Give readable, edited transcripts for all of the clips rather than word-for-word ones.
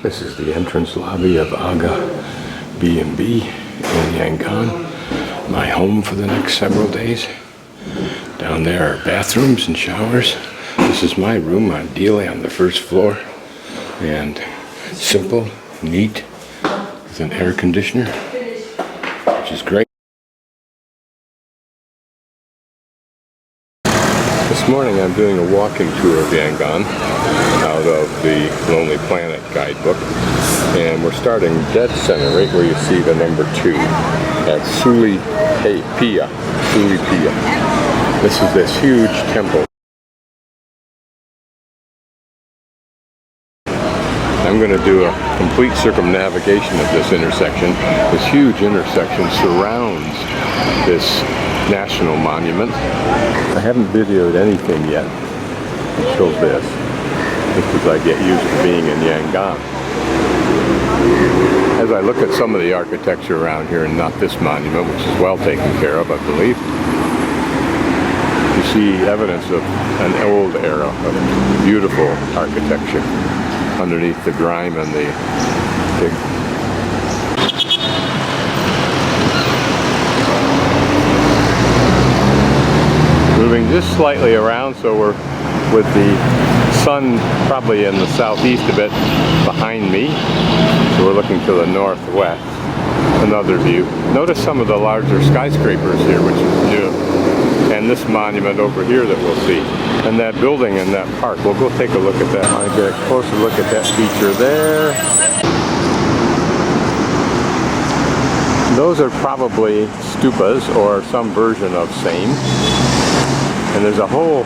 This is the entrance lobby of Aga B&B in Yangon, my home for the next several days. Down there are bathrooms and showers. This is my room, ideally on the first floor, and simple, neat, with an air conditioner, which is great. This morning I'm doing a walking tour of Yangon out of the Lonely Planet guidebook, and we're starting dead center right where you see the number 2 at Suye Paya. Suye Paya. This is this huge temple. I'm going to do a complete circumnavigation of this intersection. This huge intersection surrounds this national monument. I haven't videoed anything yet until this, just as I get used to being in Yangon. As I look at some of the architecture around here, and not this monument, which is well taken care of, I believe, you see evidence of an old era of beautiful architecture underneath the grime and the big. Moving just slightly around, so we're with the sun probably in the southeast a bit behind me, so we're looking to the northwest. Another view. Notice some of the larger skyscrapers here, which is new, and this monument over here that we'll see, and that building in that park. We'll go take a look at that. I get a closer look at that feature there. Those are probably stupas or some version of same. And there's a whole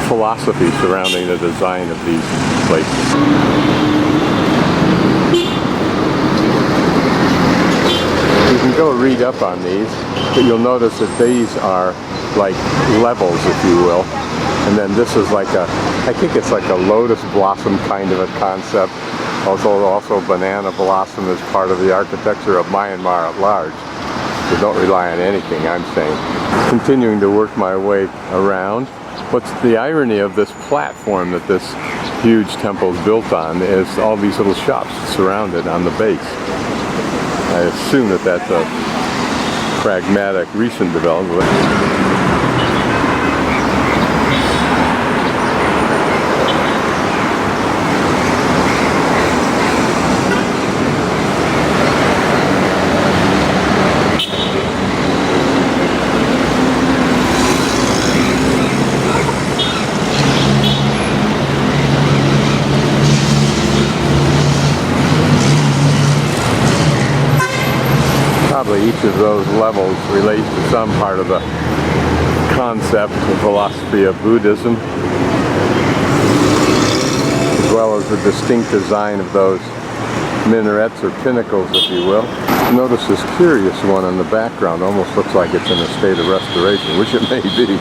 philosophy surrounding the design of these places. You can go read up on these, but you'll notice that these are like levels, if you will. And then this is like a, I think it's like a lotus blossom kind of a concept. Also banana blossom is part of the architecture of Myanmar at large. So don't rely on anything I'm saying. Continuing to work my way around. What's the irony of this platform that this huge temple is built on is all these little shops surrounded on the base. I assume that that's a pragmatic recent development. Each of those levels relates to some part of the concept and philosophy of Buddhism, as well as the distinct design of those minarets or pinnacles, if you will. Notice this curious one in the background, almost looks like it's in a state of restoration, which it may be.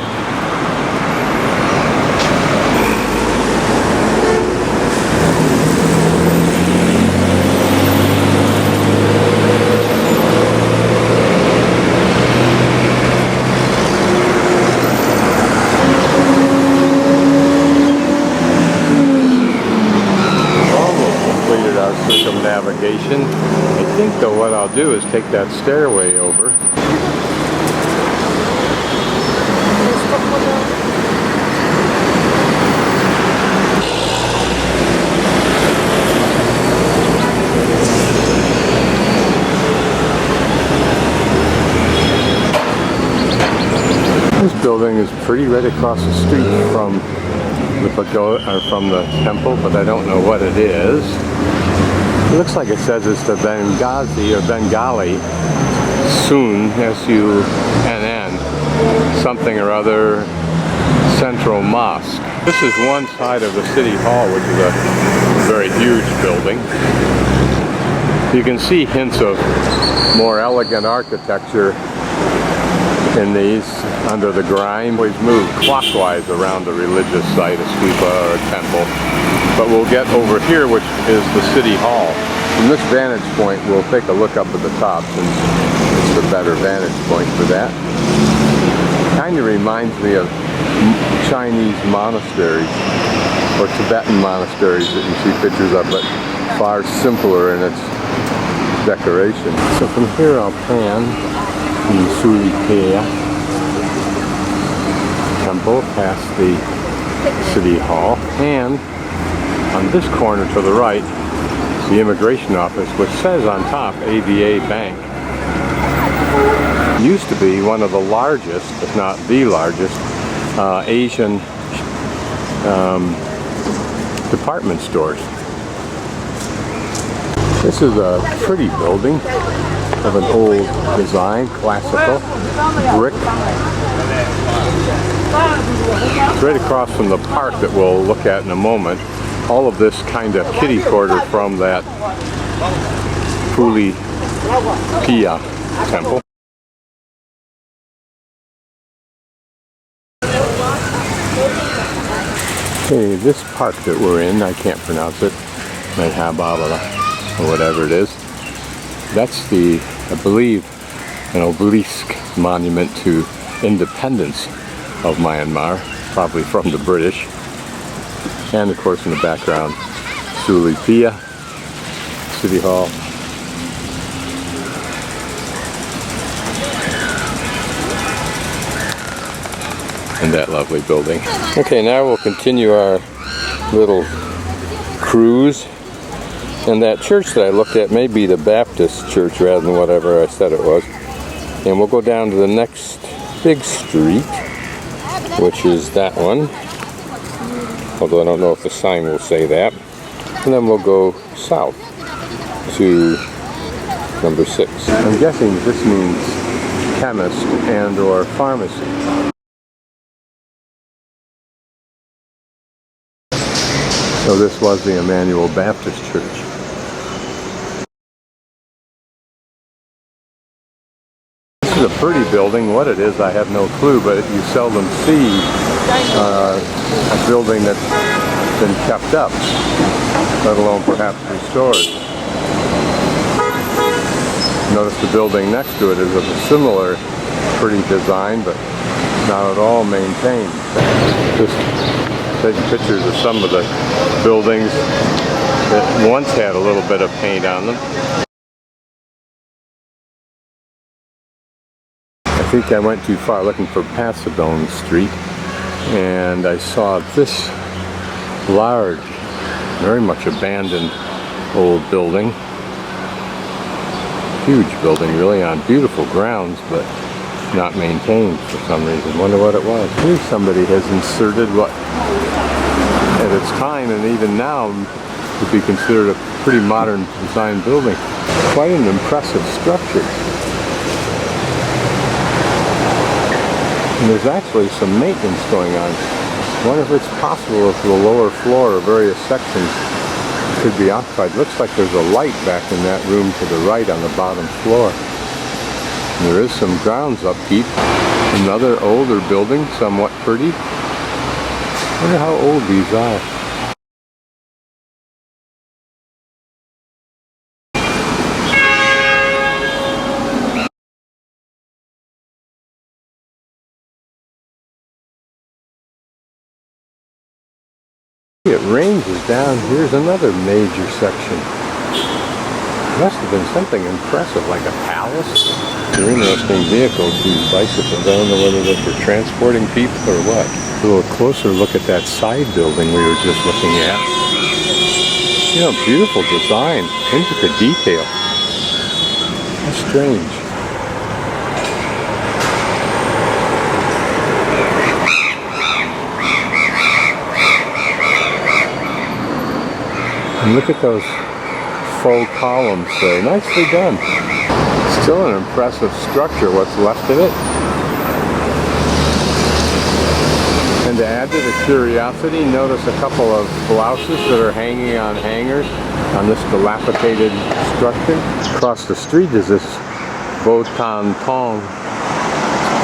Circumnavigation. I think though what I'll do is take that stairway over. This building is pretty right across the street from the pagoda, or from the temple, but I don't know what it is. It looks like it says it's the Benghazi or Bengali Sunn, S-U-N-N, something or other, Central Mosque. This is one side of the City Hall, which is a very huge building. You can see hints of more elegant architecture in these under the grime. Always move clockwise around the religious site, a stupa or a temple. But we'll get over here, which is the City Hall. From this vantage point, we'll take a look up at the top, since it's the better vantage point for that. Kind of reminds me of Chinese monasteries. or Tibetan monasteries that you see pictures of, but far simpler in its decoration. So from here I'll pan the Suye Paya temple past the city hall, and on this corner to the right is the immigration office, which says on top ABA Bank. It used to be one of the largest, if not the largest, Asian department stores. This is a pretty building of an old design, classical, brick. It's right across from the park that we'll look at in a moment. All of this kind of kitty quarter from that Suye Paya temple. Okay, this park that we're in, I can't pronounce it, MahaBandoola or whatever it is. That's the, I believe, an obelisk monument to independence of Myanmar, probably from the British. And of course in the background, Suye Paya, City Hall. And that lovely building. Okay, now we'll continue our little cruise. And that church that I looked at may be the Baptist church rather than whatever I said it was. And we'll go down to the next big street, which is that one. Although I don't know if the sign will say that. And then we'll go south to number 6. I'm guessing this means chemist and or pharmacy. So this was the Immanuel Baptist Church. This is a pretty building. What it is, I have no clue, but you seldom see a building that's been kept up, let alone perhaps restored. Notice the building next to it is of a similar pretty design, but not at all maintained. Just taking pictures of some of the buildings that once had a little bit of paint on them. I think I went too far looking for Pagoda Street, and I saw this large, very much abandoned old building. Huge building really, on beautiful grounds, but not maintained for some reason. Wonder what it was. Here somebody has inserted what at its time and even now would be considered a pretty modern design building. Quite an impressive structure. And there's actually some maintenance going on. I wonder if it's possible if the lower floor or various sections could be occupied. Looks like there's a light back in that room to the right on the bottom floor. And there is some grounds upkeep. Another older building, somewhat pretty. I wonder how old these are. It ranges down. Here's another major section. Must have been something impressive, like a palace. They're interesting vehicles, these bicycles. I don't know whether they're for transporting people or what. A little closer look at that side building we were just looking at. You know, beautiful design, intricate detail. How strange. And look at those faux columns there. Nicely done. Still an impressive structure, what's left of it. And to add to the curiosity, notice a couple of blouses that are hanging on hangers on this dilapidated structure. Across the street is this Botataung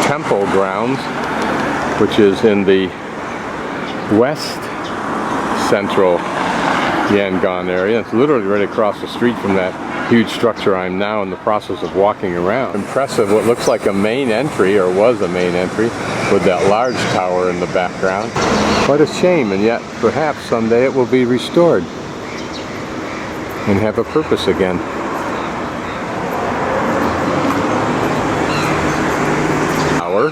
temple grounds, which is in the west central Yangon area. It's literally right across the street from that huge structure I'm now in the process of walking around. Impressive, what looks like a main entry, or was a main entry. with that large tower in the background. What a shame, and yet perhaps someday it will be restored and have a purpose again. Tower,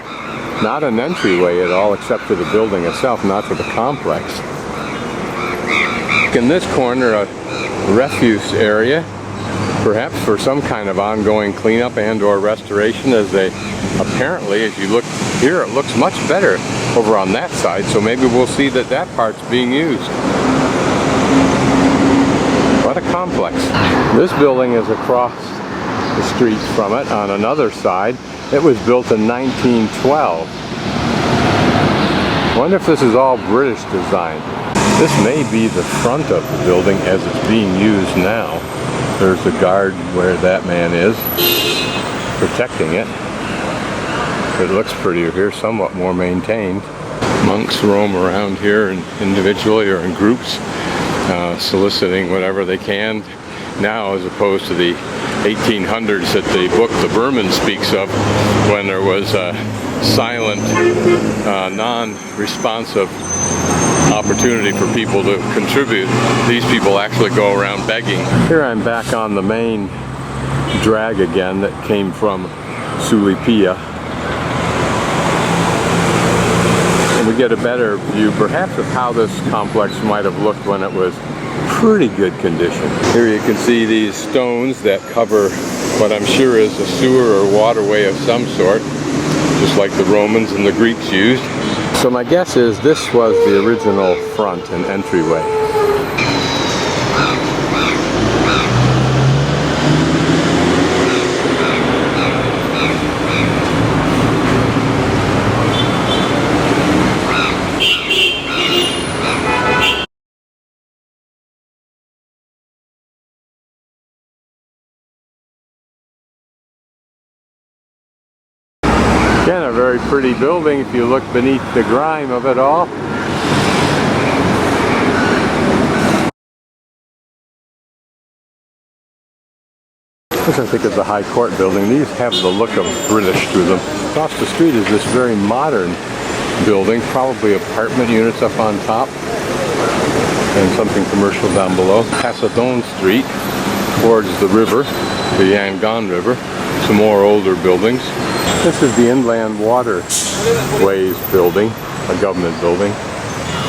not an entryway at all except to the building itself, not to the complex. In this corner, a refuse area, perhaps for some kind of ongoing cleanup and or restoration, as they apparently, as you look here, it looks much better over on that side, so maybe we'll see that that part's being used. What a complex. This building is across the street from it on another side. It was built in 1912. I wonder if this is all British design. This may be the front of the building as it's being used now. There's the guard where that man is, protecting it. It looks prettier here, somewhat more maintained. Monks roam around here individually or in groups, soliciting whatever they can now, as opposed to the 1800s that the book The Burman speaks of, when there was a silent, non-responsive opportunity for people to contribute. These people actually go around begging. Here I'm back on the main drag again that came from Suye Paya. And we get a better view perhaps of how this complex might have looked when it was pretty good condition. Here you can see these stones that cover what I'm sure is a sewer or waterway of some sort, just like the Romans and the Greeks used. So my guess is this was the original front and entryway. Again, a very pretty building if you look beneath the grime of it all. This I think is the High Court building. These have the look of British to them. Across the street is this very modern building, probably apartment units up on top and something commercial down below. Pagoda Street towards the river, the Yangon River. Some more older buildings. This is the Inland Waterways building, a government building.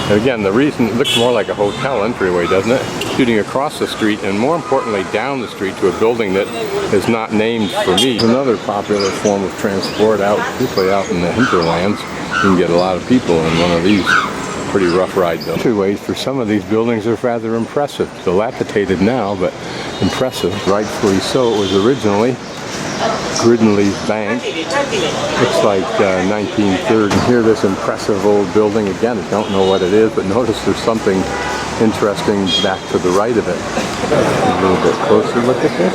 And again, the reason it looks more like a hotel entryway, doesn't it? Shooting across the street, and more importantly down the street to a building that is not named for me. Another popular form of transport out, particularly out in the hinterlands. You can get a lot of people in one of these. Pretty rough ride though. Entryways for some of these buildings are rather impressive. Dilapidated now, but impressive. Rightfully so. It was originally Gridley's Bank. Looks like 1930. Here, this impressive old building. Again, I don't know what it is, but notice there's something interesting back to the right of it. A little bit closer look at this.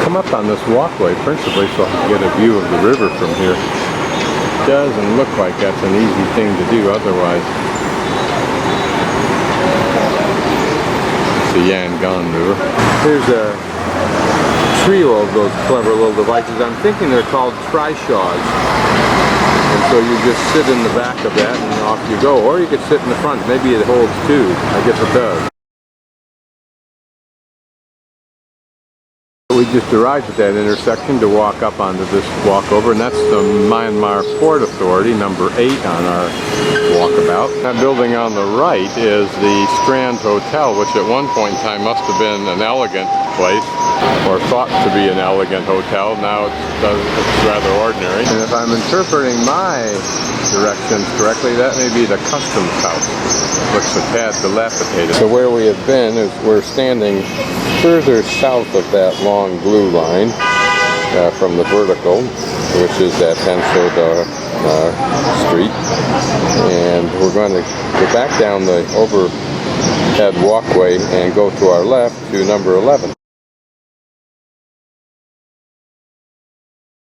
Come up on this walkway principally so I can get a view of the river from here. It doesn't look like that's an easy thing to do otherwise. The Yangon River. Here's a trio of those clever little devices. I'm thinking they're called trishaws. And so you just sit in the back of that and off you go. Or you could sit in the front. Maybe it holds two. I guess it does. We just arrived at that intersection to walk up onto this walkover, and that's the Myanmar Port Authority, number 8 on our walkabout. That building on the right is the Strand Hotel, which at one point in time must have been an elegant place, or thought to be an elegant hotel. Now it's rather ordinary. And if I'm interpreting my directions correctly, that may be the customs house. Looks a tad dilapidated. So where we have been is we're standing further south of that long blue line from the vertical, which is that Pagoda street, and we're going to go back down the overhead walkway and go to our left to number 11.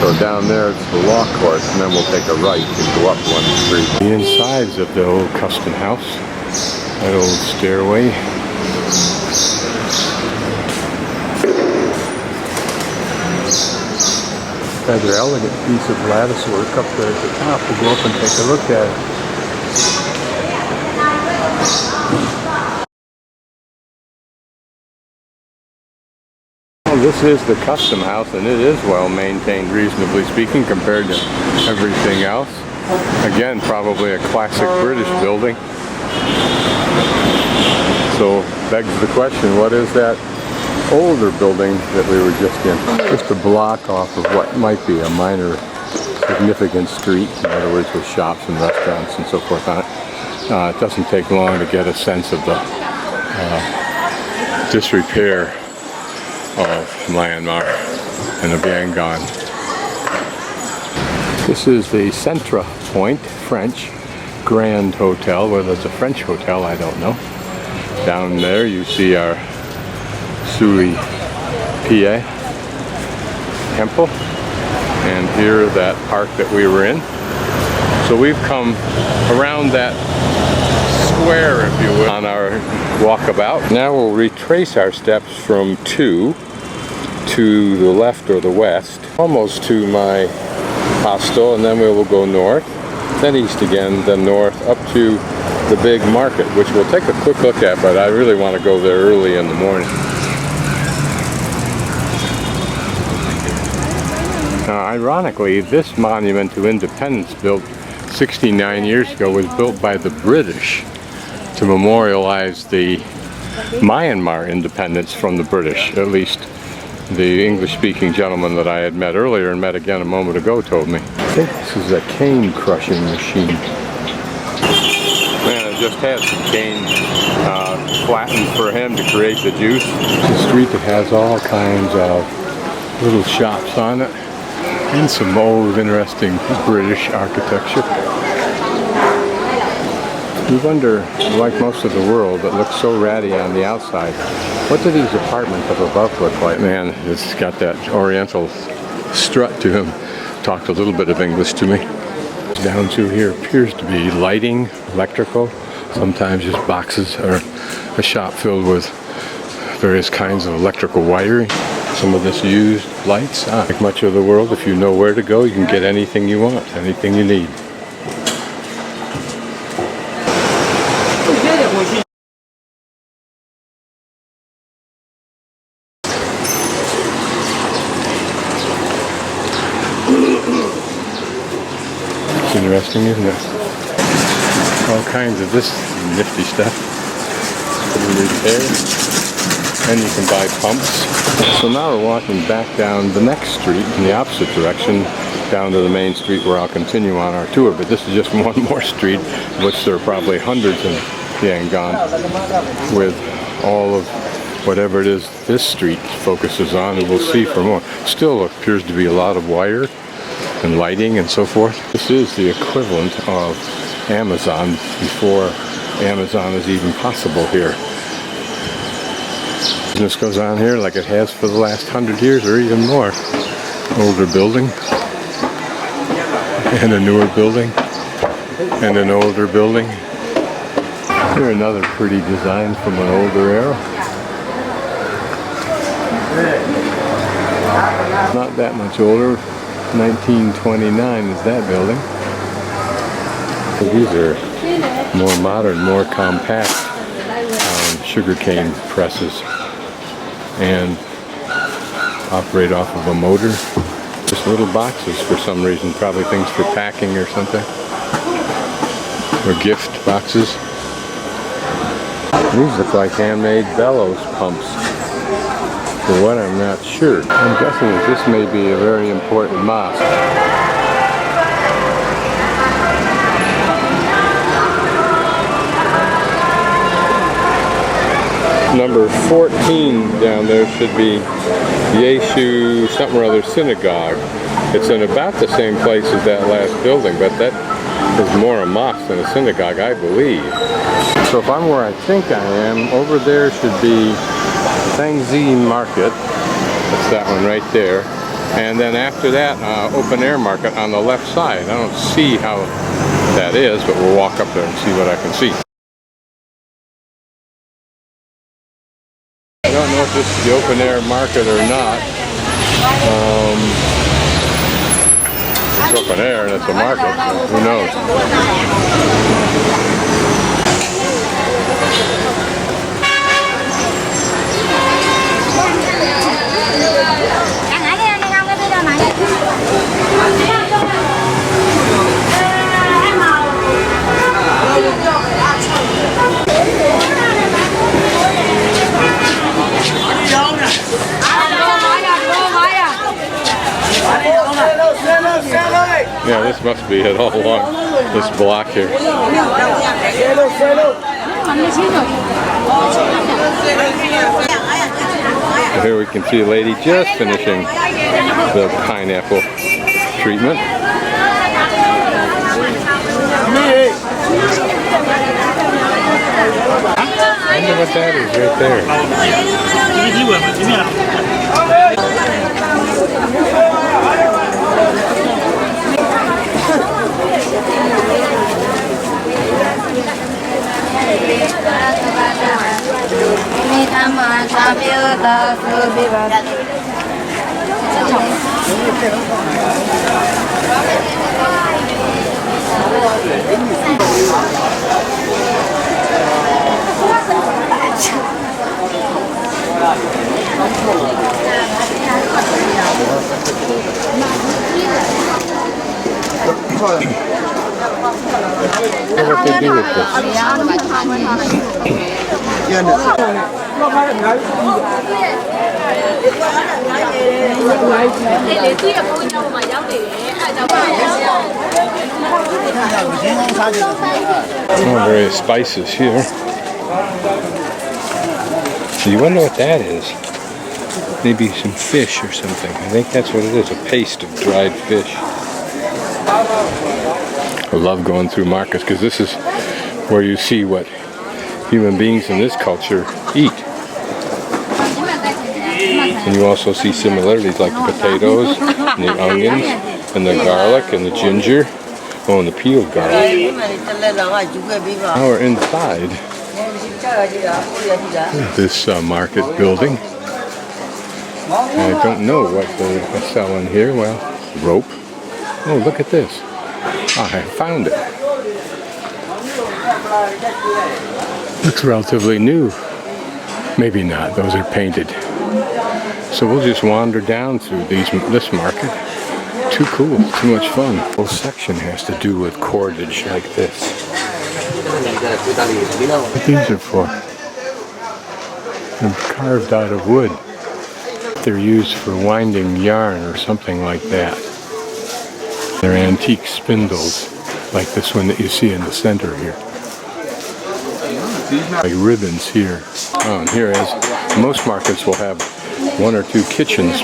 So down there it's the law court, and then we'll take a right and go up one street. The insides of the old custom house, that old stairway. rather elegant piece of lattice work up there at the top. We'll go up and take a look at it. Well, this is the custom house, and it is well maintained, reasonably speaking, compared to everything else. Again, probably a classic British building. So begs the question, what is that older building that we were just in? Just a block off of what might be a minor significant street, in other words with shops and restaurants and so forth on it. It doesn't take long to get a sense of the disrepair of Myanmar and of Yangon. This is the Centra Point French Grand Hotel. Whether it's a French hotel, I don't know. Down there you see our Suye Paya temple, and here that park that we were in. So we've come around that square, if you will, on our walkabout. Now we'll retrace our steps from 2 to the left or the west, almost to my hostel, and then we will go north, then east again, then north up to the big market, which we'll take a quick look at, but I really want to go there early in the morning. Ironically, this monument to independence, built 69 years ago, was built by the British to memorialize the Myanmar independence from the British. At least the English-speaking gentleman that I had met earlier and met again a moment ago told me. I think this is a cane crushing machine. Man, I just had some cane flattened for him to create the juice. It's a street that has all kinds of little shops on it and some old interesting British architecture. You wonder, like most of the world that looks so ratty on the outside, what do these apartments up above look like? Man, it's got that oriental strut to him. Talked a little bit of English to me. Down through here appears to be lighting, electrical, sometimes just boxes or a shop filled with various kinds of electrical wiring. Some of this used lights. Like much of the world, if you know where to go, you can get anything you want, anything you need. It's interesting, isn't it? All kinds of this nifty stuff. Repair. And you can buy pumps. So now we're walking back down the next street in the opposite direction, down to the main street where I'll continue on our tour. But this is just one more street, which there are probably hundreds in Yangon, with all of whatever it is this street focuses on, and we'll see for more. Still appears to be a lot of wire and lighting and so forth. This is the equivalent of Amazon before Amazon is even possible here. Business goes on here like it has for the last 100 years or even more. Older building, and a newer building, and an older building. Here another pretty design from an older era. Not that much older. 1929 is that building. So these are more modern, more compact sugarcane presses, and operate off of a motor. Just little boxes for some reason, probably things for packing or something, or gift boxes. These look like handmade bellows pumps. For what, I'm not sure. I'm guessing that this may be a very important mosque. Number 14 down there should be Yeshu something or other synagogue. It's in about the same place as that last building, but that is more a mosque than a synagogue, I believe. So if I'm where I think I am, over there should be Theingyi Zei Market. That's that one right there. And then after that, open air market on the left side. I don't see how that is, but we'll walk up there and see what I can see. I don't know if this is the open air market or not. It's open air and it's a market, so who knows? Yeah, this must be it all along this block here. And here we can see a lady just finishing the pineapple treatment. I wonder what that is right there. What they do with this? Oh, various spices here. So you wonder what that is? Maybe some fish or something. I think that's what it is, a paste of dried fish. I love going through markets because this is where you see what human beings in this culture eat. And you also see similarities like the potatoes and the onions and the garlic and the ginger. Oh, and the peeled garlic. Now we're inside this market building. I don't know what they're selling here. Well, rope. Oh, look at this. I found it. Looks relatively new. Maybe not. Those are painted. So we'll just wander down through this market. Too cool. Too much fun. The whole section has to do with cordage like this. What these are for? They're carved out of wood. They're used for winding yarn or something like that. They're antique spindles, like this one that you see in the center here. Like ribbons here. Oh, and here, as most markets will have one or two kitchens,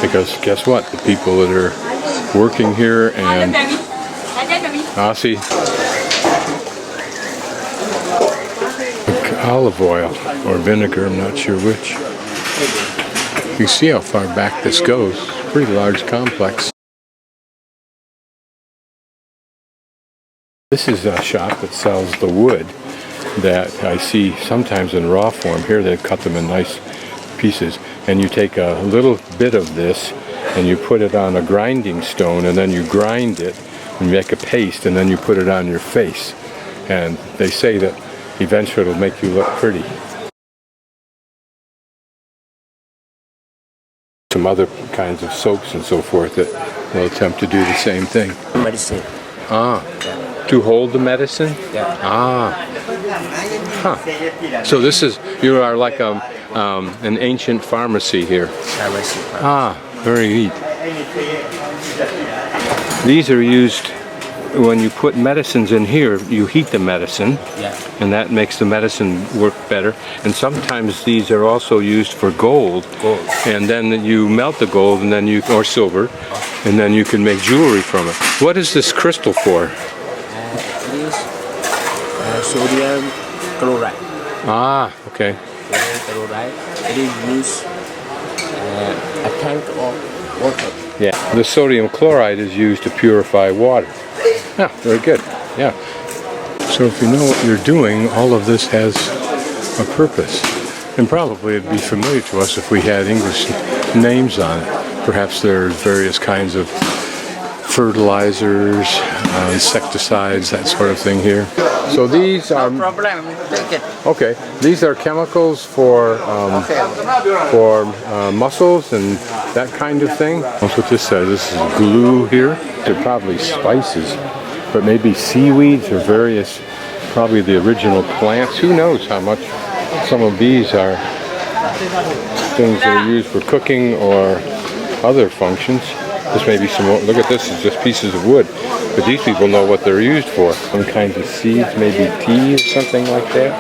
because guess what? The people that are working here and Aussie olive oil or vinegar, I'm not sure which. You see how far back this goes. Pretty large complex. This is a shop that sells the wood that I see sometimes in raw form. Here they cut them in nice pieces, and you take a little bit of this and you put it on a grinding stone, and then you grind it and make a paste, and then you put it on your face. And they say that eventually it'll make you look pretty. Some other kinds of soaps and so forth that will attempt to do the same thing. Medicine. Ah. To hold the medicine? Yeah. Ah. Huh. So this is, you are like an ancient pharmacy here. Pharmacy. Ah, very neat. These are used when you put medicines in here, you heat the medicine. Yeah. And that makes the medicine work better. And sometimes these are also used for gold. Gold. And then you melt the gold, and then or silver, and then you can make jewelry from it. What is this crystal for? Sodium chloride. Ah, okay. Sodium chloride. It is used a tank of water. Yeah, the sodium chloride is used to purify water. Yeah, very good. Yeah. So if you know what you're doing, all of this has a purpose. And probably it'd be familiar to us if we had English names on it. Perhaps there's various kinds of fertilizers, insecticides, that sort of thing here. So these are okay. These are chemicals for mussels and that kind of thing. That's what this says. This is glue here. They're probably spices, but maybe seaweeds or various, probably the original plants. Who knows how much some of these are things that are used for cooking or other functions. This may be some, look at this, it's just pieces of wood. But these people know what they're used for. Some kinds of seeds, maybe tea or something like that.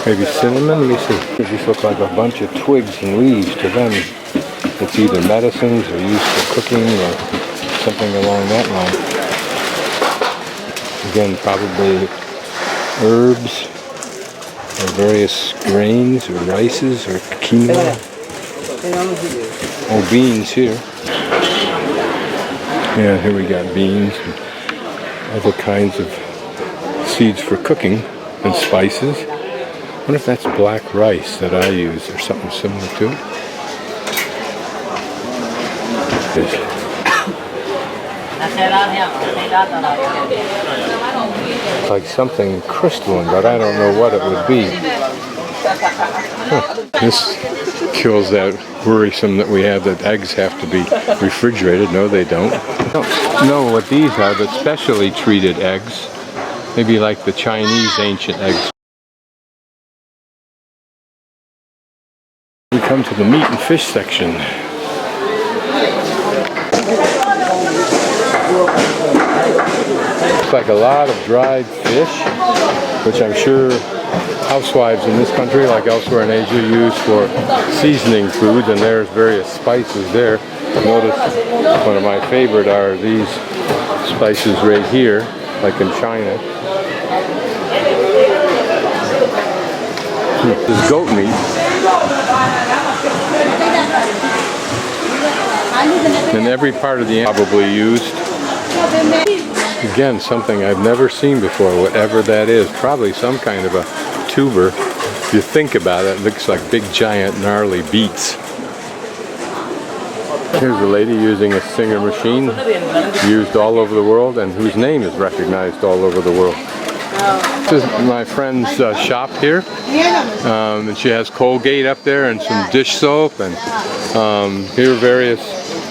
Maybe cinnamon, let me see. These look like a bunch of twigs and leaves. To them, it's either medicines or used for cooking or something along that line. Again, probably herbs or various grains or rices or quinoa. Oh, beans here. Yeah, here we got beans and other kinds of seeds for cooking and spices. I wonder if that's black rice that I use or something similar to it. It's like something crystalline, but I don't know what it would be. Huh. This kills that worrisome that we have that eggs have to be refrigerated. No, they don't. I don't know what these are, but specially treated eggs. Maybe like the Chinese ancient eggs. We come to the meat and fish section. Looks like a lot of dried fish, which I'm sure housewives in this country, like elsewhere in Asia, use for seasoning foods, and there's various spices there. Notice one of my favorite are these spices right here, like in China. This is goat meat. And every part of the animal probably used. Again, something I've never seen before, whatever that is. Probably some kind of a tuber. If you think about it, it looks like big, giant, gnarly beets. Here's a lady using a Singer machine, used all over the world, and whose name is recognized all over the world. This is my friend's shop here, and she has Colgate up there and some dish soap, and here are various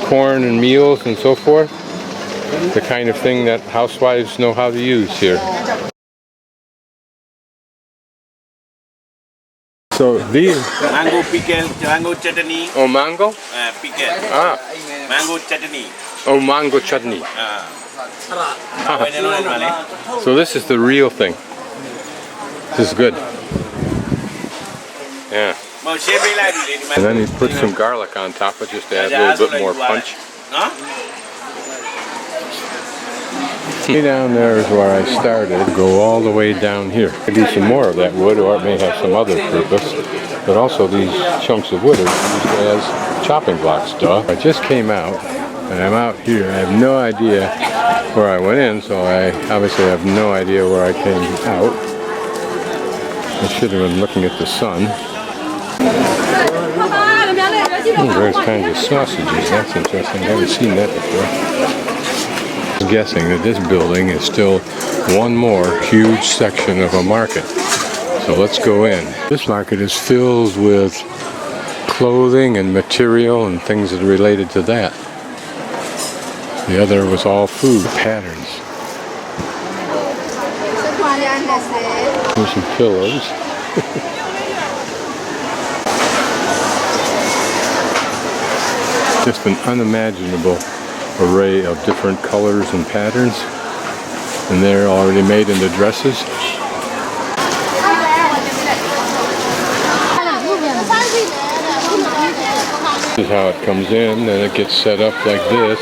corn and meals and so forth. The kind of thing that housewives know how to use here. So these mango pickle, mango chutney. Oh, mango? Pickle. Ah. Mango chutney. Oh, mango chutney. So this is the real thing. This is good. Yeah. And then he puts some garlic on top of it just to add a little bit more punch. Way down there is where I started. Go all the way down here. Maybe some more of that wood, or it may have some other purpose. But also these chunks of wood are used as chopping blocks. Duh. I just came out, and I'm out here. I have no idea where I went in, so I obviously have no idea where I came out. I should have been looking at the sun. Various kinds of sausages. That's interesting. I haven't seen that before. I'm guessing that this building is still one more huge section of a market. So let's go in. This market is filled with clothing and material and things that are related to that. The other was all food patterns. Here's some pillows. Just an unimaginable array of different colors and patterns, and they're already made into dresses. This is how it comes in, and it gets set up like this,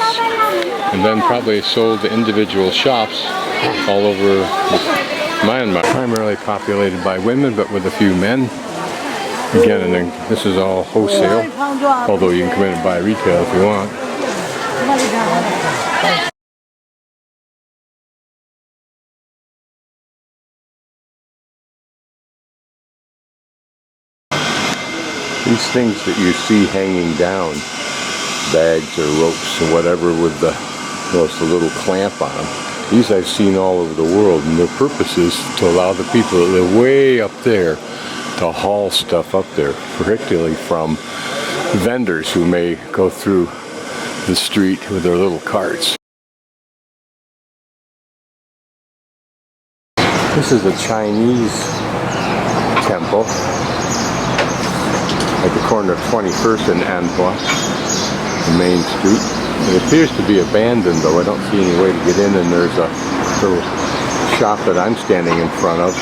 and then probably sold to individual shops all over Myanmar. Primarily populated by women, but with a few men. Again, and then this is all wholesale, although you can come in and buy retail if you want. These things that you see hanging down, bags or ropes or whatever with the Well, it's a little clamp on them. These I've seen all over the world, and their purpose is to allow the people that live way up there to haul stuff up there, particularly from vendors who may go through the street with their little carts. This is a Chinese temple at the corner of 21st and Anhua, the main street. It appears to be abandoned, though I don't see any way to get in, and there's a little shop that I'm standing in front of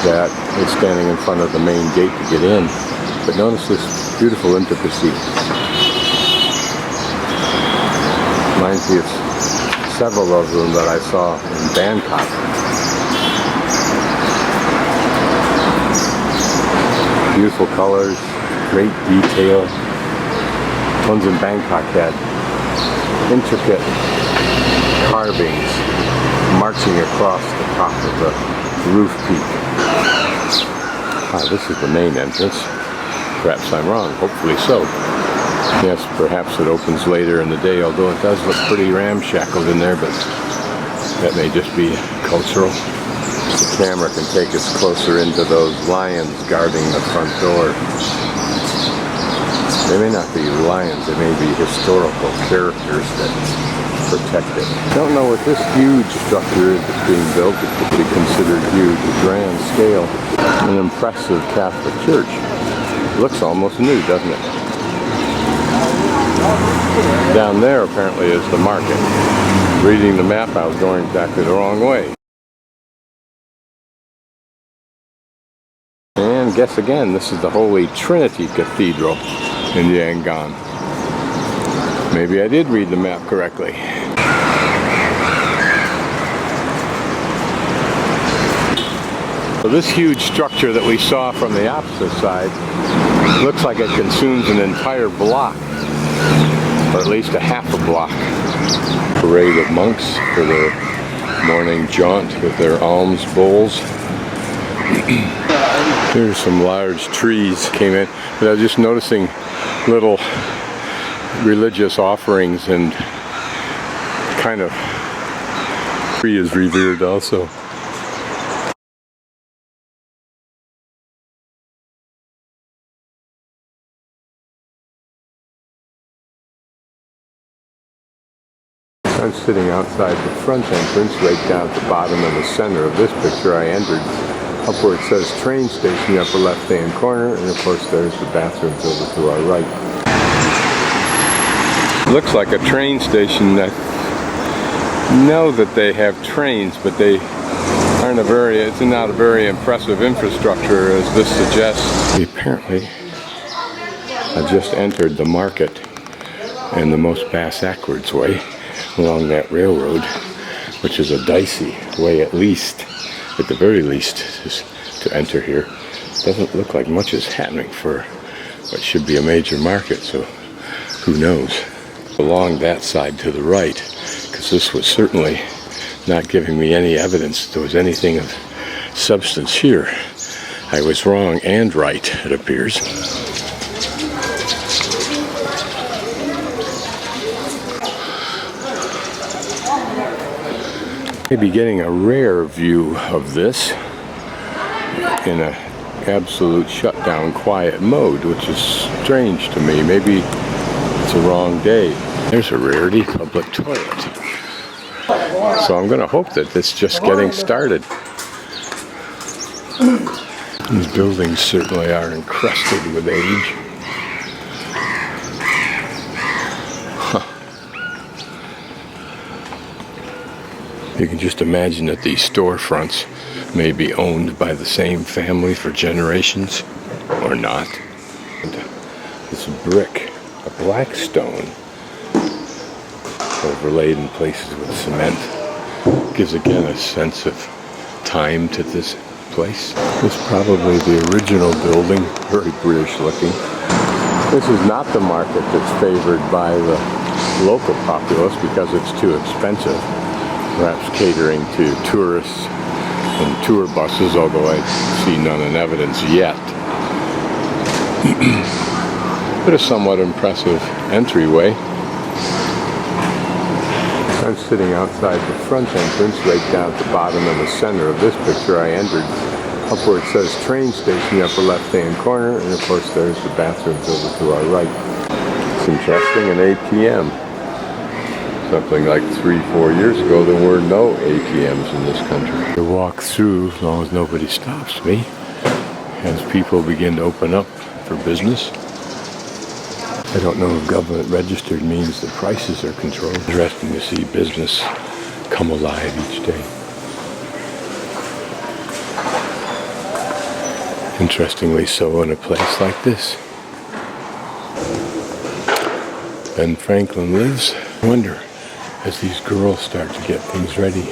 that is standing in front of the main gate to get in. But notice this beautiful intricacy. Reminds me of several of them that I saw in Bangkok. Beautiful colors, great detail. Ones in Bangkok had intricate carvings marching across the top of the roof peak. This is the main entrance. Perhaps I'm wrong, hopefully so. Yes, perhaps it opens later in the day, although it does look pretty ramshackled in there, but that may just be cultural. The camera can take us closer into those lions guarding the front door. They may not be lions, they may be historical characters that protect it. I don't know what this huge structure is that's being built. It could be considered huge, a grand scale. An impressive Catholic church. It looks almost new, doesn't it? Down there apparently is the market. Reading the map, I was going exactly the wrong way. And guess again, this is the Holy Trinity Cathedral in Yangon. Maybe I did read the map correctly. So this huge structure that we saw from the opposite side looks like it consumes an entire block, or at least a half a block. Parade of monks for their morning jaunt with their alms bowls. Here's some large trees came in, but I was just noticing little religious offerings, and kind of tree is revered also. I'm sitting outside the front entrance, right down at the bottom in the center of this picture. I entered up where it says train station, the upper left hand corner, and of course there's the bathrooms over to our right. Looks like a train station. I know that they have trains, but they aren't it's not a very impressive infrastructure as this suggests. Apparently, I've just entered the market in the most bass-backwards way along that railroad, which is a dicey way at the very least, to enter here. Doesn't look like much is happening for what should be a major market, so who knows. Along that side to the right, because this was certainly not giving me any evidence that there was anything of substance here. I was wrong and right, it appears. Maybe getting a rare view of this in an absolute shutdown quiet mode, which is strange to me. Maybe it's a wrong day. There's a rarity, public toilet. So I'm going to hope that it's just getting started. These buildings certainly are encrusted with age. You can just imagine that these storefronts may be owned by the same family for generations, or not. And this brick, a black stone, overlaid in places with cement, gives again a sense of time to this place. This is probably the original building, very British looking. This is not the market that's favored by the local populace because it's too expensive. Perhaps catering to tourists and tour buses, although I see none in evidence yet. But a somewhat impressive entryway. I'm sitting outside the front entrance, right down at the bottom in the center of this picture. I entered up where it says train station, upper left-hand corner, and of course there's the bathrooms over to our right. It's interesting, an ATM. Something like 3-4 years ago, there were no ATMs in this country. I walk through as long as nobody stops me, as people begin to open up for business. I don't know if government registered means the prices are controlled. It's interesting to see business come alive each day. Interestingly so in a place like this. Ben Franklin lives. I wonder, as these girls start to get things ready,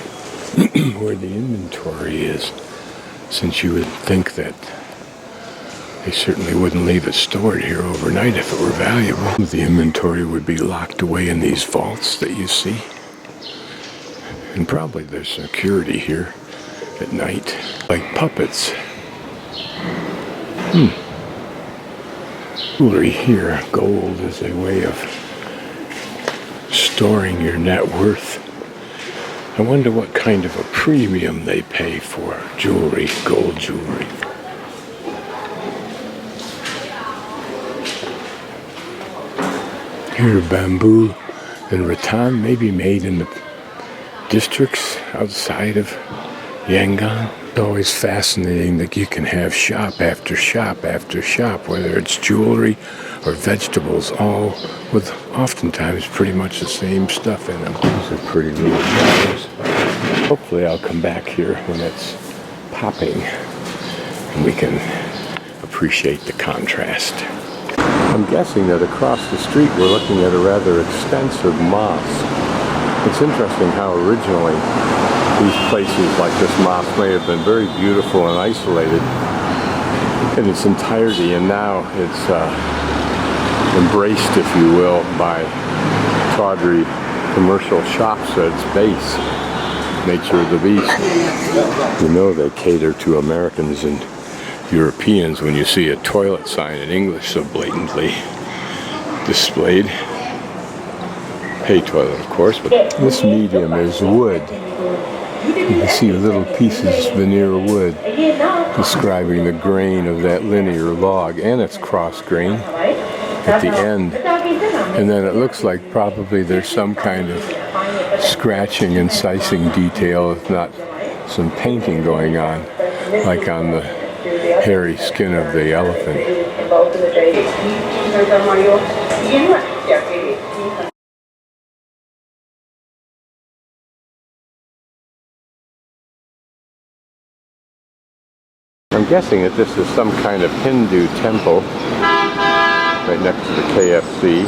where the inventory is, since you would think that they certainly wouldn't leave it stored here overnight if it were valuable. The inventory would be locked away in these vaults that you see. And probably there's security here at night, like puppets. Jewelry here, gold is a way of storing your net worth. I wonder what kind of a premium they pay for jewelry, gold jewelry. Here, bamboo and rattan may be made in the districts outside of Yangon. It's always fascinating that you can have shop after shop after shop, whether it's jewelry or vegetables, all with oftentimes pretty much the same stuff in them. These are pretty little flowers. Hopefully I'll come back here when it's popping and we can appreciate the contrast. I'm guessing that across the street we're looking at a rather extensive mosque. It's interesting how originally these places like this mosque may have been very beautiful and isolated in its entirety, and now it's embraced, if you will, by tawdry commercial shops at its base. Nature of the beast. You know they cater to Americans and Europeans when you see a toilet sign in English so blatantly displayed. Hay toilet, of course, but this medium is wood. You can see little pieces of veneer wood describing the grain of that linear log, and its cross grain at the end. And then it looks like probably there's some kind of scratching and slicing detail, if not some painting going on, like on the hairy skin of the elephant. I'm guessing that this is some kind of Hindu temple right next to the KFC.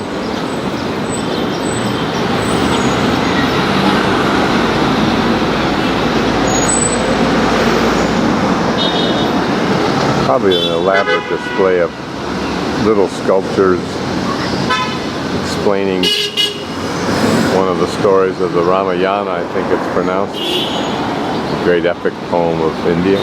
Probably an elaborate display of little sculptures explaining one of the stories of the Ramayana, I think it's pronounced, the great epic poem of India.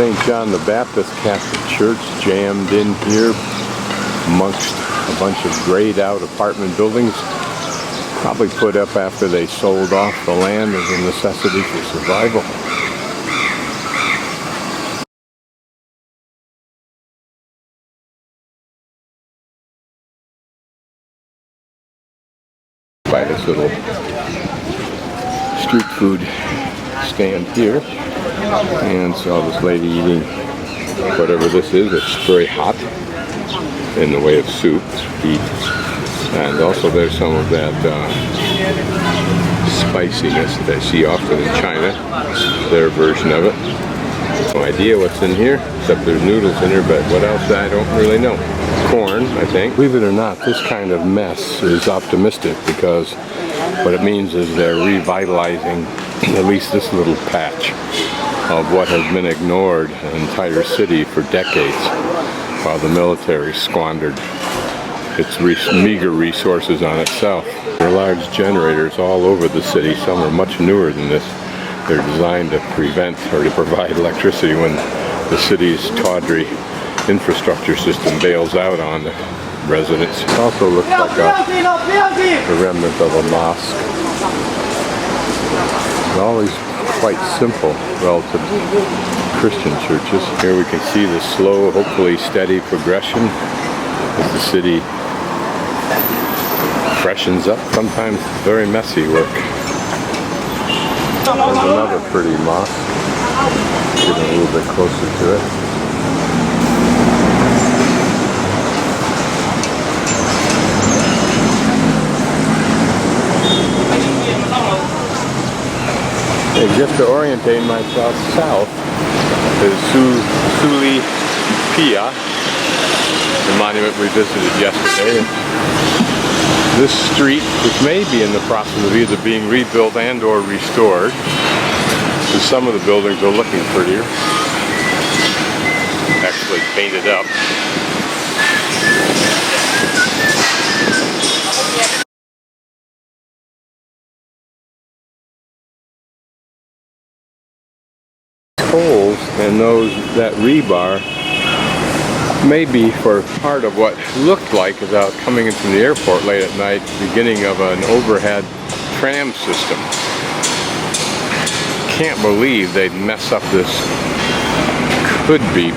St. John the Baptist Catholic Church jammed in here amongst a bunch of grayed out apartment buildings, probably put up after they sold off the land as a necessity for survival. By this little street food stand here, and saw this lady eating whatever this is. It's very hot. in the way of soup, eat. And also there's some of that spiciness that I see often in China, their version of it. No idea what's in here, except there's noodles in here, but what else I don't really know. Corn, I think. Believe it or not, this kind of mess is optimistic because what it means is they're revitalizing at least this little patch of what has been ignored, an entire city for decades, while the military squandered its meager resources on itself. There are large generators all over the city. Some are much newer than this. They're designed to prevent or to provide electricity when the city's tawdry infrastructure system bails out on the residents. It also looks like the remnant of a mosque. It's always quite simple relative to Christian churches. Here we can see the slow, hopefully steady progression as the city freshens up. Sometimes very messy work. There's another pretty mosque. Getting a little bit closer to it. And just to orientate myself south is Suye Paya, the monument we visited yesterday. This street, which may be in the process of either being rebuilt and or restored, because some of the buildings are looking prettier, actually painted up. Holes and that rebar may be for part of what looked like, as I was coming in from the airport late at night, the beginning of an overhead tram system. Can't believe they'd mess up this could be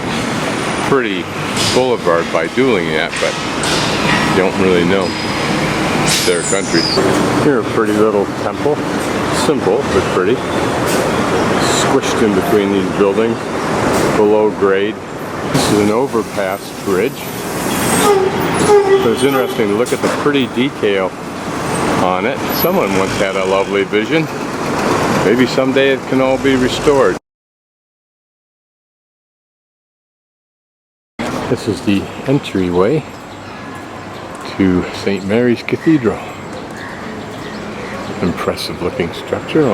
pretty boulevard by doing that, but don't really know. It's their country. Here a pretty little temple, simple but pretty. Squished in between these buildings, below grade. This is an overpass bridge. So it's interesting to look at the pretty detail on it. Someone once had a lovely vision. Maybe someday it can all be restored. This is the entryway to St. Mary's Cathedral. Impressive looking structure.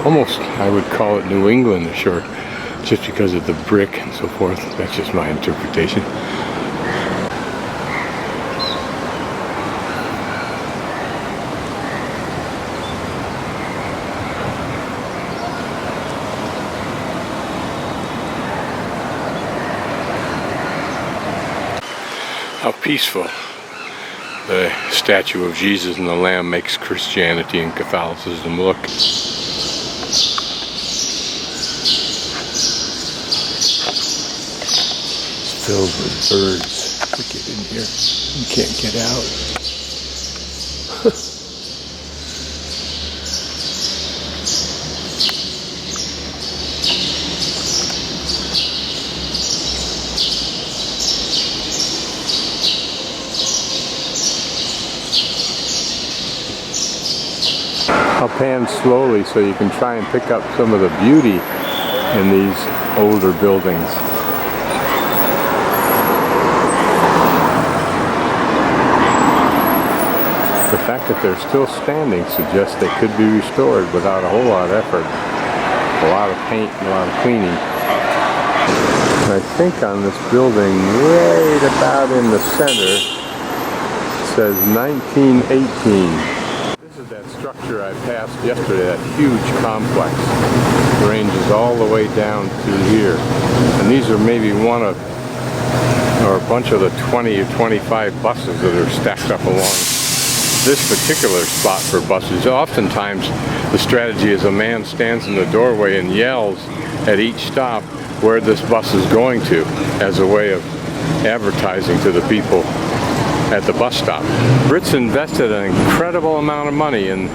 Almost, I would call it New England, short, just because of the brick and so forth. That's just my interpretation. How peaceful the statue of Jesus and the Lamb makes Christianity and Catholicism look. Filled with birds. To get in here, you can't get out. I'll pan slowly so you can try and pick up some of the beauty in these older buildings. The fact that they're still standing suggests they could be restored without a whole lot of effort. A lot of paint and a lot of cleaning. And I think on this building, right about in the center, it says 1918. This is that structure I passed yesterday, that huge complex. It ranges all the way down to here. And these are maybe one of, or a bunch of the 20 or 25 buses that are stacked up along this particular spot for buses. Oftentimes the strategy is a man stands in the doorway and yells at each stop where this bus is going to as a way of advertising to the people at the bus stop. Brits invested an incredible amount of money in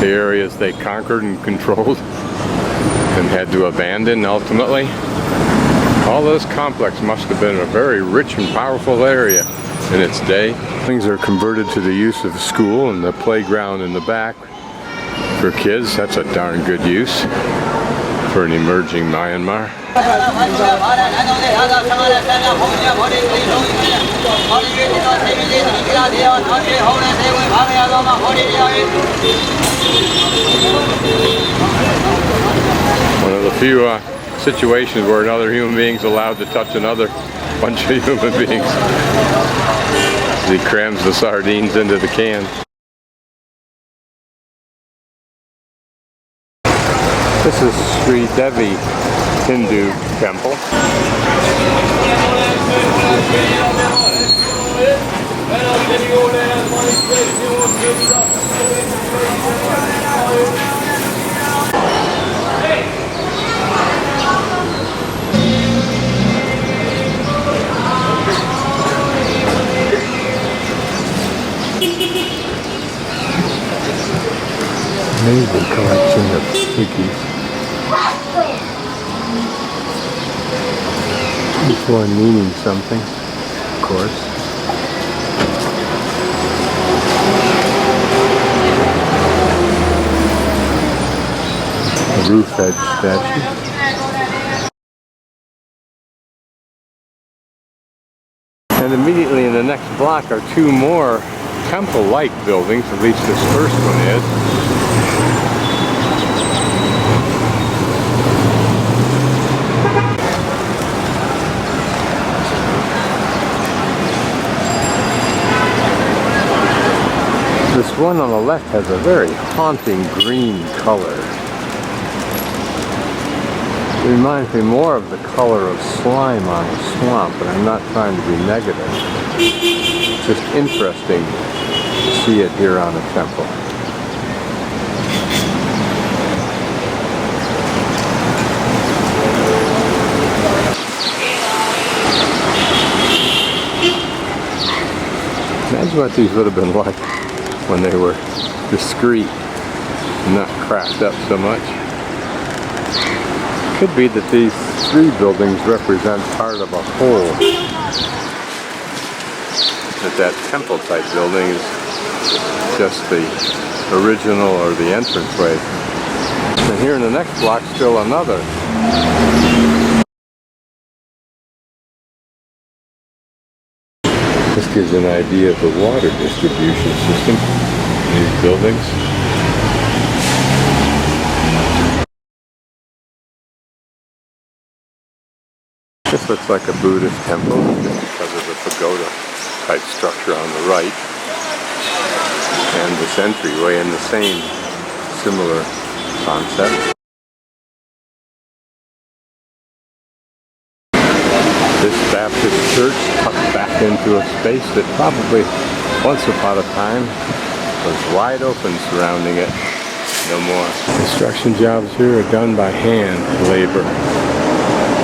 the areas they conquered and controlled and had to abandon ultimately. All this complex must have been a very rich and powerful area in its day. Things are converted to the use of the school and the playground in the back for kids. That's a darn good use for an emerging Myanmar. One of the few situations where another human being is allowed to touch another bunch of human beings. He crams the sardines into the can. This is Sri Devi Hindu temple. Amazing collection of piggies. Each one meaning something, of course. A roof-edge statue. And immediately in the next block are two more temple-like buildings, at least this first one is. This one on the left has a very haunting green color. It reminds me more of the color of slime on a swamp, but I'm not trying to be negative. It's just interesting to see it here on a temple. Imagine what these would have been like when they were discreet and not cracked up so much. Could be that these three buildings represent part of a whole. That temple type building is just the original or the entranceway. And here in the next block still another. This gives an idea of the water distribution system in these buildings. This looks like a Buddhist temple just because of the pagoda type structure on the right. And this entryway in the same similar concept. This Baptist church tucked back into a space that probably once upon a time was wide open surrounding it. No more. Construction jobs here are done by hand labor.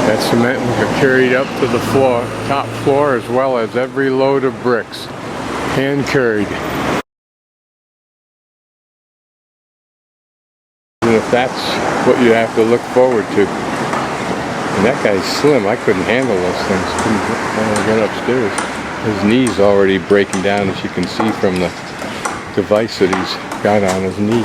That cement was carried up to the floor, top floor, as well as every load of bricks, hand carried. And if that's what you have to look forward to. And that guy's slim. I couldn't handle those things. Couldn't get upstairs. His knee's already breaking down, as you can see from the device that he's got on his knee.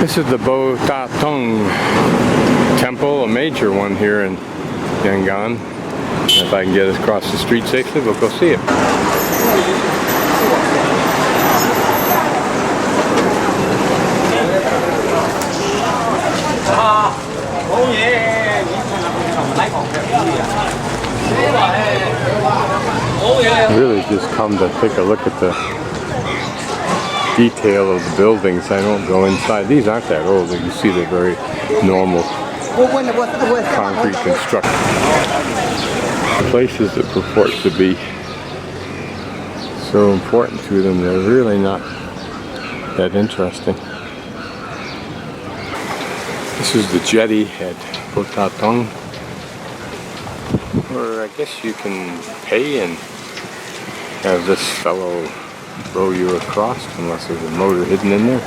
This is the Botataung temple, a major one here in Yangon. If I can get across the street safely, we'll go see it. Really just come to take a look at the detail of the buildings. I don't go inside. These aren't that old. You see they're very normal concrete construction. Places that purport to be so important to them, they're really not that interesting. This is the jetty at Botataung, where I guess you can pay and have this fellow row you across, unless there's a motor hidden in there.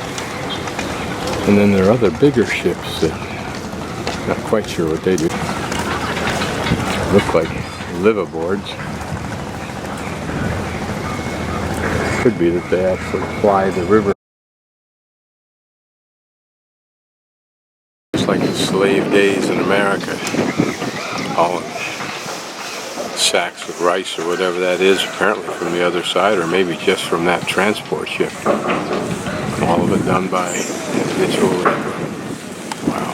And then there are other bigger ships that I'm not quite sure what they do. Look like liveaboards. Could be that they actually ply the river. It's like the slave days in America. Hauling sacks with rice or whatever that is, apparently from the other side, or maybe just from that transport ship. All of it done by individual labor. Wow.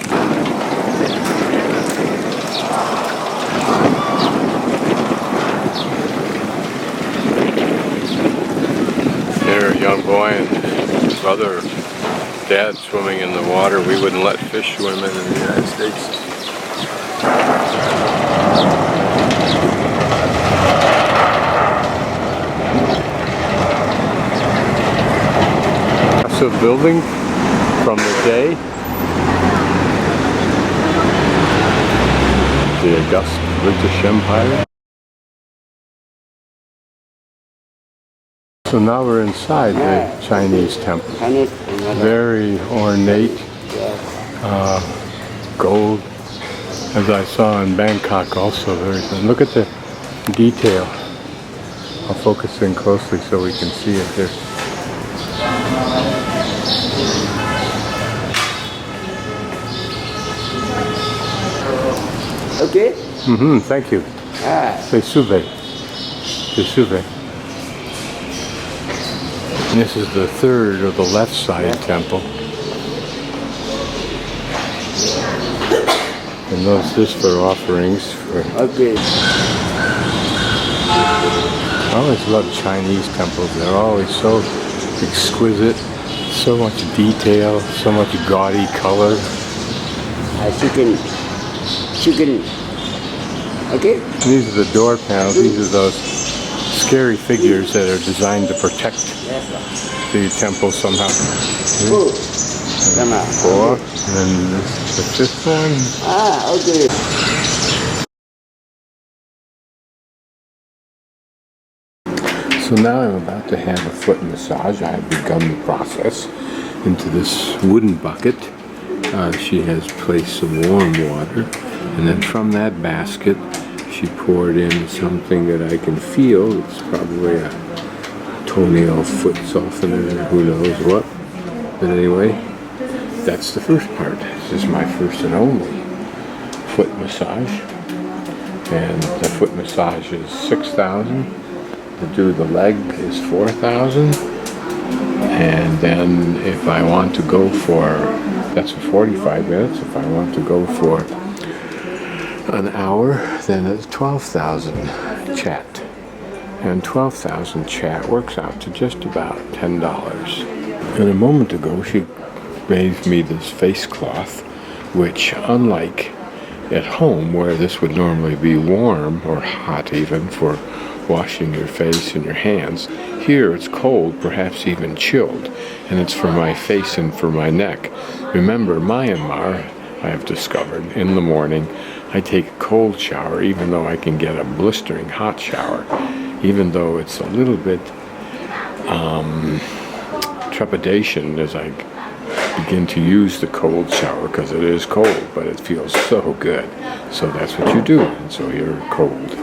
There, a young boy and his brother, dad swimming in the water. We wouldn't let fish swim in the United States. Of building from the day, the august British Empire. So now we're inside the Chinese temple. Very ornate, gold, as I saw in Bangkok also. Very good. Look at the detail. I'll focus in closely so we can see it here. Okay? Thank you. Say Suye. Say Suye. And this is the third or the left side temple. And this for offerings. Okay. I always love Chinese temples. They're always so exquisite, so much detail, so much gaudy color. Chicken. Okay? These are the door panels. These are those scary figures that are designed to protect the temple somehow. And 4, and then this, the fifth one. Okay. So now I'm about to have a foot massage. I have begun the process into this wooden bucket. She has placed some warm water, and then from that basket she poured in something that I can feel. It's probably a toenail foot softener, who knows what. But anyway, that's the first part. This is my first and only foot massage. And the foot massage is $6,000. To do the leg is $4,000. And then if I want to go for, that's for 45 minutes. If I want to go for an hour, then it's 12,000 chat. And 12,000 chat works out to just about $10. And a moment ago, she gave me this face cloth, which, unlike at home, where this would normally be warm or hot even for washing your face and your hands, here it's cold, perhaps even chilled, and it's for my face and for my neck. Remember, Myanmar, I have discovered, in the morning, I take a cold shower, even though I can get a blistering hot shower, even though it's a little bit trepidation as I begin to use the cold shower, because it is cold, but it feels so good. So that's what you do, and so you're cold.